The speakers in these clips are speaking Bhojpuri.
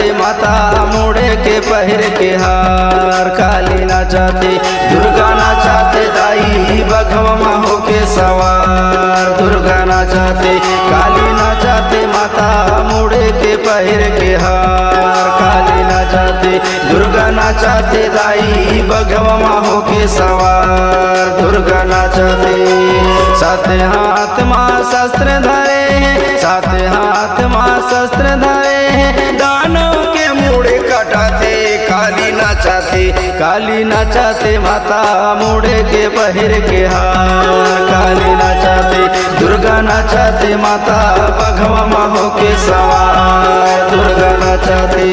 नाचाते माता मुड़े के पहिर के हार। काली नाचाते दुर्गा नाचाते दाई बघवा होके सवार। दुर्गा नाचाते काली नाचाते माता मुड़े के पहिर के हार। काली नाचाते दुर्गा नाचाते दाई बघवा होके सवार। दुर्गा नाचाते सात हाथ माँ शस्त्र धरे हैं, सात हाथ माँ शस्त्र धरे हैं, दानव के मुड़े कटाते। काली नाचाते काली नाचाते माता मुड़े के पहिर के हार। काली नाचाते दुर्गा नाचाते माता बघवा होके सवार। दुर्गा नाचाते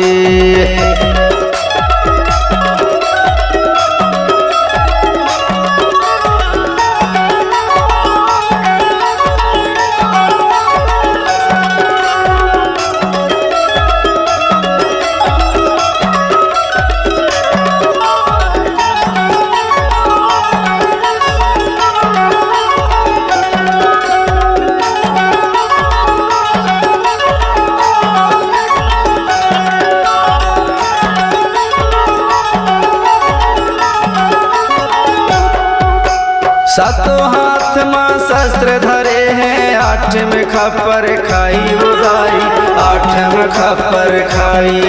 सातों हाथ माँ शस्त्र धरे हैं, आठ में खप्पर खाई उदाई, आठ में खप्पर खाई।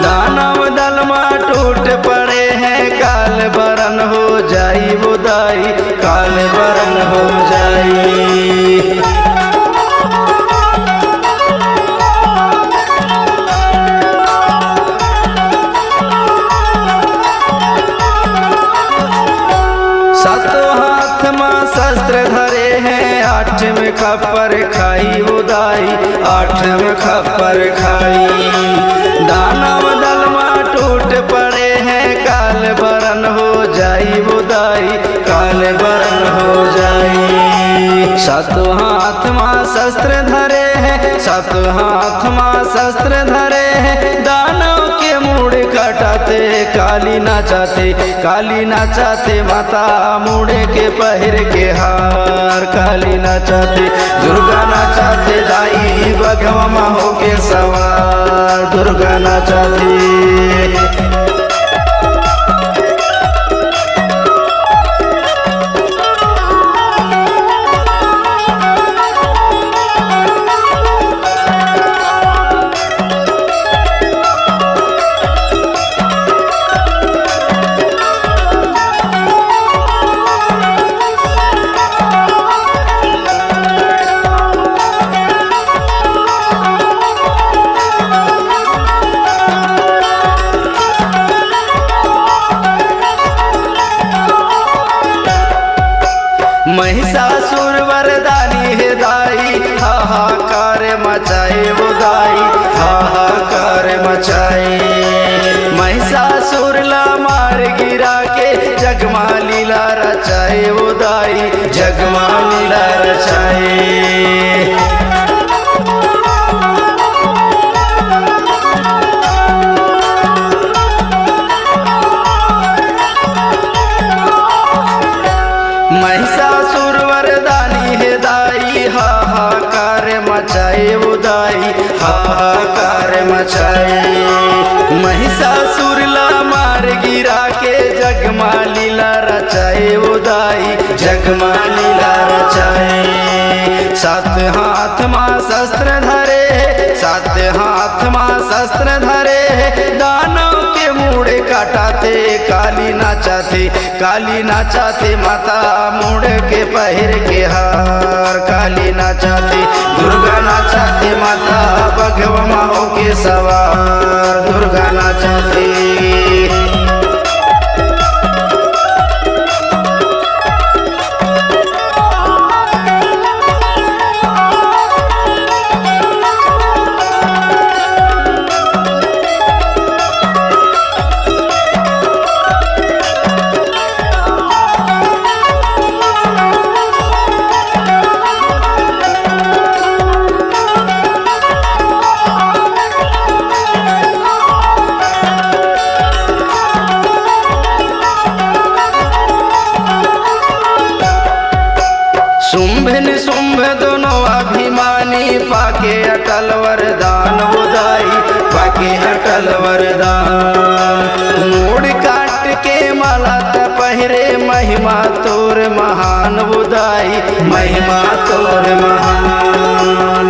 दानव दल माँ टूट पड़े हैं, काल बरन हो जाई उदाई, काल बरन हो जाई। शस्त्र धरे हैं, आठ में खप्पर खाई उदाई, आठ में खप्पर खाई। दानव दल माँ टूट पड़े हैं, काल बरन हो जाई उदाई, काल बरन हो जाई। सातों हाथ माँ शस्त्र धरे हैं, सातों हाथ माँ शस्त्र धरे हैं, दानव के मुड़ कटाते। काली नाचाते काली नाचाते माता मुड़े के पहिर के हार। काली नाचाते दुर्गा नाचाते दाई बघवा होके सवार। दुर्गा नाचाते महिषासुर वरदानी है दाई, हाहाकार मचाए वो दाई, हाहाकार मचाए। महिषासुर ला मार गिरा के जगमा लीला रचाए वो दाई, जगमा लीला रचाए। महिषासुर वरदानी है दाई, हाहाकार मचाए उदाई, हाहाकार मचाए। महिषासुर ला मार गिरा के जगमा लीला रचाए उदाई, जगमा लीला रचाए। सात हाथ माँ शस्त्र धरे है, सात हाथ माँ शस्त्र धरे है, दानव के मुड़े काटाते। काली नाचाते काली नाचाते माता मुड़ के पहिर के हार। काली नाचाते दुर्गा नाचाते माता बघवा होके सवार। दुर्गा नाचाते वरदान। मूड़ काट के माला त पहिरे महिमा तोर महान बुदाई, महिमा तोर महान।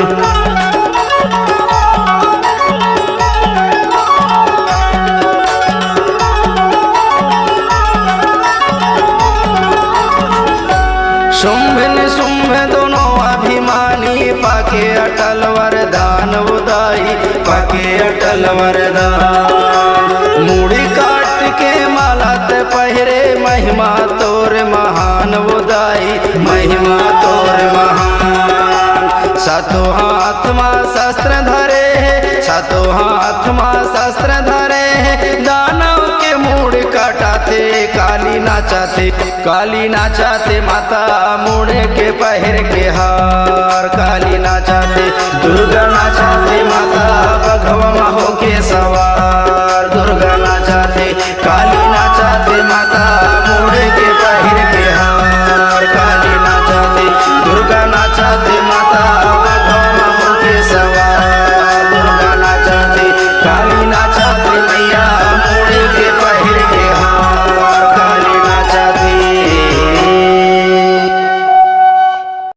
शुंभ निशुंभ दोनों अभिमानी पाके अटल वरदान उदाई, पाके अटल वरदान। मूड़ी काट के माला त पहिरे महिमा तोर महान उदाई, महिमा तोर महान। सातों हाथ मां शस्त्र धरे है, सातों हाथ मां शस्त्र धरे है। दानव के मूड़ काटाते काली नाचाते, काली नाचाते माता मुड़े के पहिर के हार। काली नाचाते दुर्गा नाचाते माता बघवा हो के सवार।